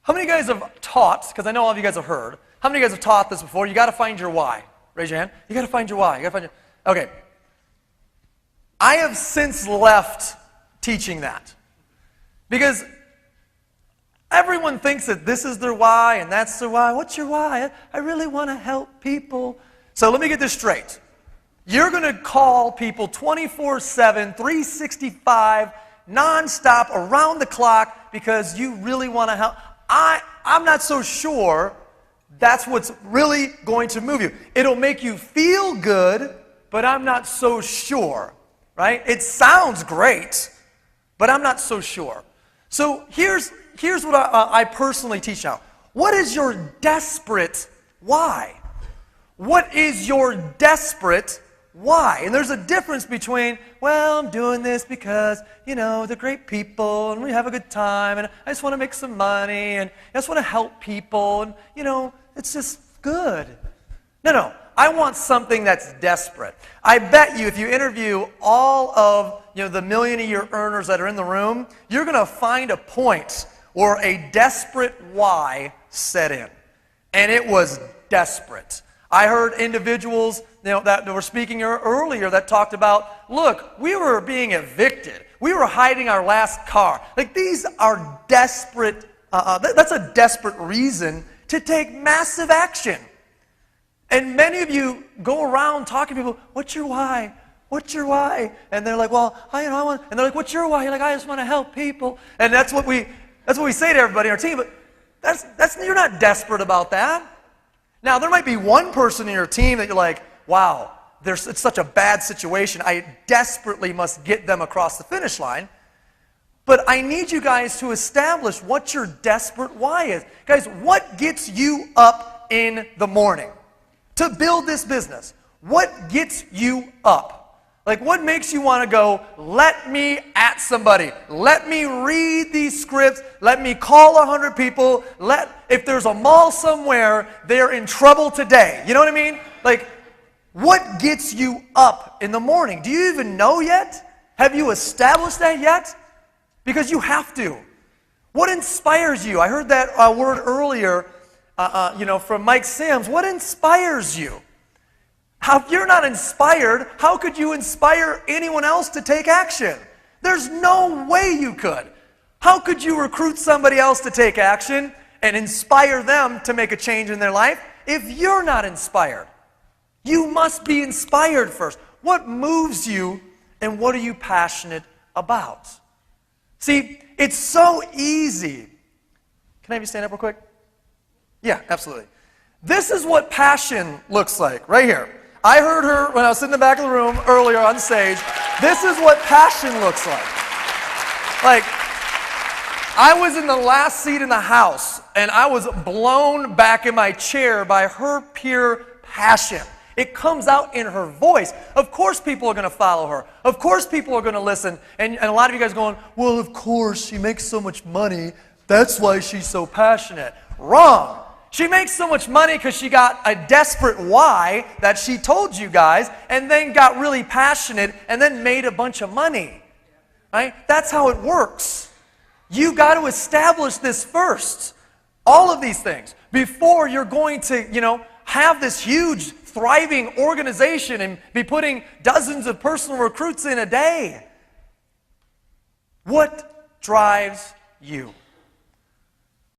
How many of you guys have taught, because I know all of you guys have heard, how many of you guys have taught this before? You got to find your why. Raise your hand. You got to find your why. You got to find your... Okay. I have since left teaching that. Because everyone thinks that this is their why and that's their why. What's your why? I really want to help people. So let me get this straight. You're going to call people 24/7, 365, nonstop, around the clock because you really want to help. I'm not so sure that's what's really going to move you. It'll make you feel good, but I'm not so sure, right? It sounds great, but I'm not so sure. So here's what I personally teach now. What is your desperate why? What is your desperate why? And there's a difference between, well, I'm doing this because, they're great people and we have a good time and I just want to make some money and I just want to help people and, it's just good. No. I want something that's desperate. I bet you if you interview all of, the million-a-year earners that are in the room, you're going to find a point where a desperate why set in. And it was desperate. I heard individuals that were speaking earlier that talked about, look, we were being evicted. We were hiding our last car. Like, these are desperate, that's a desperate reason to take massive action. And many of you go around talking to people, what's your why? What's your why? And they're like, well, I want, and they're like, what's your why? You're like, I just want to help people. And that's what we say to everybody in our team, but you're not desperate about that. Now, there might be one person in your team that you're like, wow, it's such a bad situation. I desperately must get them across the finish line. But I need you guys to establish what your desperate why is. Guys, what gets you up in the morning to build this business? What gets you up? Like, what makes you want to go, let me at somebody. Let me read these scripts. Let me call 100 people. If there's a mall somewhere, they're in trouble today. You know what I mean? Like, what gets you up in the morning? Do you even know yet? Have you established that yet? Because you have to. What inspires you? I heard that word earlier, from Mike Sims. What inspires you? If you're not inspired, how could you inspire anyone else to take action? There's no way you could. How could you recruit somebody else to take action and inspire them to make a change in their life if you're not inspired? You must be inspired first. What moves you and what are you passionate about? See, it's so easy. Can I have you stand up real quick? Yeah, absolutely. This is what passion looks like, right here. I heard her when I was sitting in the back of the room earlier on stage. This is what passion looks like. Like, I was in the last seat in the house, and I was blown back in my chair by her pure passion. It comes out in her voice. Of course people are going to follow her. Of course people are going to listen. And a lot of you guys going, well, of course, she makes so much money. That's why she's so passionate. Wrong. She makes so much money because she got a desperate why that she told you guys and then got really passionate and then made a bunch of money. Right? That's how it works. You got to establish this first. All of these things before you're going to, have this huge, thriving organization and be putting dozens of personal recruits in a day. What drives you?